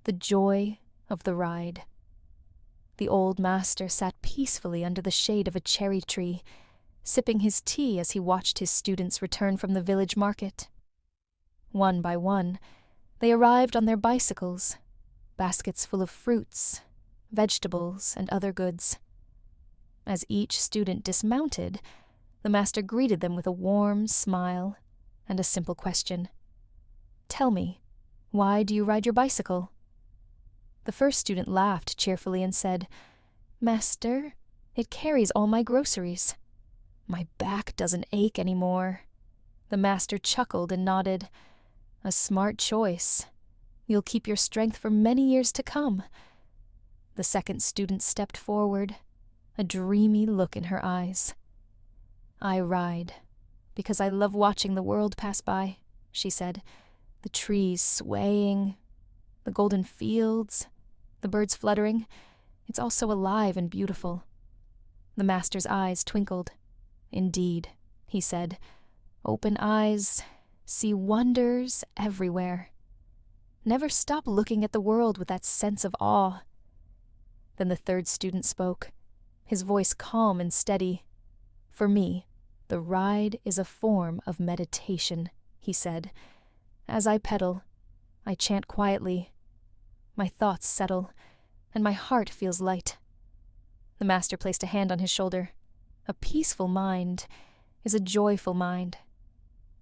the joy of the ride. The old master sat peacefully under the shade of a cherry tree, sipping his tea as he watched his students return from the village market. One by one, they arrived on their bicycles, baskets full of fruits, vegetables, and other goods. As each student dismounted, the master greeted them with a warm smile and a simple question. "Tell me, why do you ride your bicycle?" The first student laughed cheerfully and said, "Master, it carries all my groceries." "My back doesn't ache anymore." The master chuckled and nodded. "A smart choice. You'll keep your strength for many years to come." The second student stepped forward, a dreamy look in her eyes. "I ride because I love watching the world pass by," she said. "The trees swaying, the golden fields, the birds fluttering. It's all so alive and beautiful." The master's eyes twinkled. "Indeed," he said. "Open eyes, see wonders everywhere. Never stop looking at the world with that sense of awe." Then the third student spoke, his voice calm and steady. "For me, the ride is a form of meditation," he said. "As I pedal, I chant quietly. My thoughts settle, and my heart feels light." The master placed a hand on his shoulder. "A peaceful mind is a joyful mind.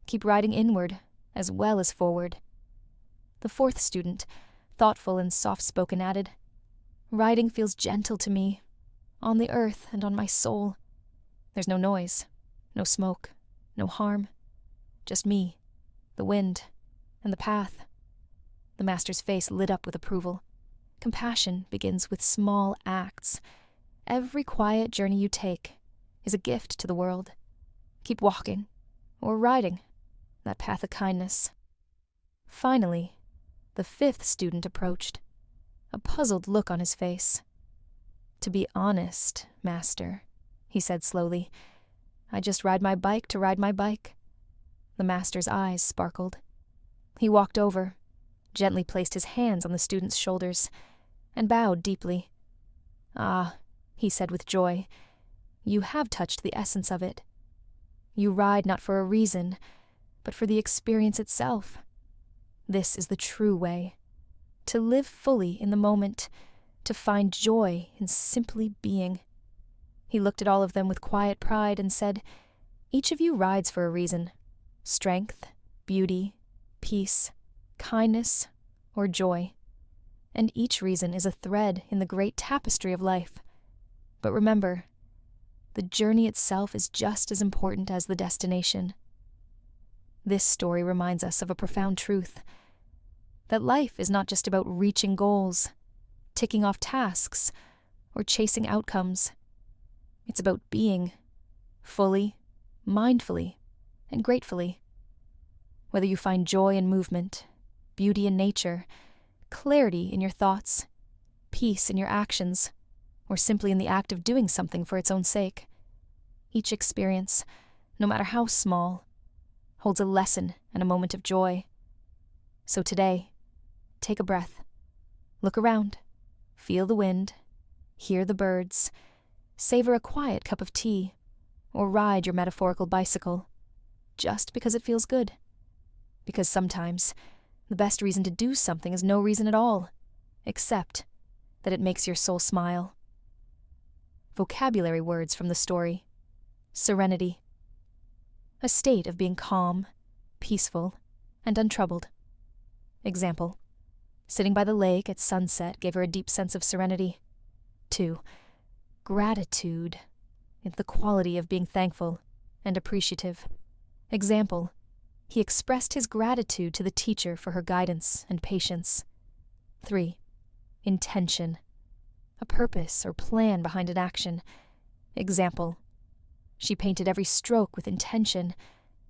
Keep riding inward as well as forward." The fourth student, thoughtful and soft-spoken, added, "Riding feels gentle to me, on the earth and on my soul. There's no noise, no smoke, no harm. Just me, the wind, and the path." The master's face lit up with approval. "Compassion begins with small acts. Every quiet journey you take is a gift to the world. Keep walking, or riding, that path of kindness." Finally, the fifth student approached, a puzzled look on his face. "To be honest, master," he said slowly, "I just ride my bike to ride my bike." The master's eyes sparkled. He walked over, gently placed his hands on the student's shoulders, and bowed deeply. "Ah," he said with joy, "you have touched the essence of it. You ride not for a reason, but for the experience itself. This is the true way, to live fully in the moment, to find joy in simply being." He looked at all of them with quiet pride and said, "Each of you rides for a reason: strength, beauty, peace, kindness, or joy. And each reason is a thread in the great tapestry of life. But remember, the journey itself is just as important as the destination." This story reminds us of a profound truth, that life is not just about reaching goals, ticking off tasks, or chasing outcomes. It's about being, fully, mindfully, and gratefully. Whether you find joy in movement, beauty in nature, clarity in your thoughts, peace in your actions, or simply in the act of doing something for its own sake, each experience, no matter how small, holds a lesson and a moment of joy. So today, take a breath, look around, feel the wind, hear the birds, savor a quiet cup of tea, or ride your metaphorical bicycle, just because it feels good. Because sometimes, the best reason to do something is no reason at all, except that it makes your soul smile. Vocabulary words from the story. Serenity. A state of being calm, peaceful, and untroubled. Example: sitting by the lake at sunset gave her a deep sense of serenity. 2. Gratitude. The quality of being thankful and appreciative. Example: he expressed his gratitude to the teacher for her guidance and patience. 3. Intention. A purpose or plan behind an action. Example: she painted every stroke with intention,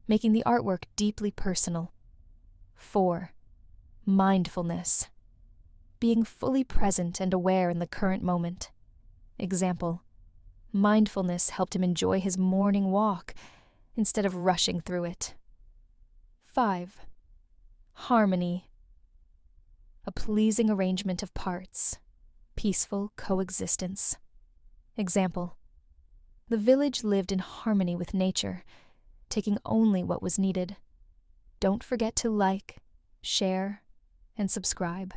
making the artwork deeply personal. 4. Mindfulness. Being fully present and aware in the current moment. Example: mindfulness helped him enjoy his morning walk instead of rushing through it. 5. Harmony. a pleasing arrangement of parts, peaceful coexistence. Example: the village lived in harmony with nature, taking only what was needed. Don't forget to like, share, and subscribe.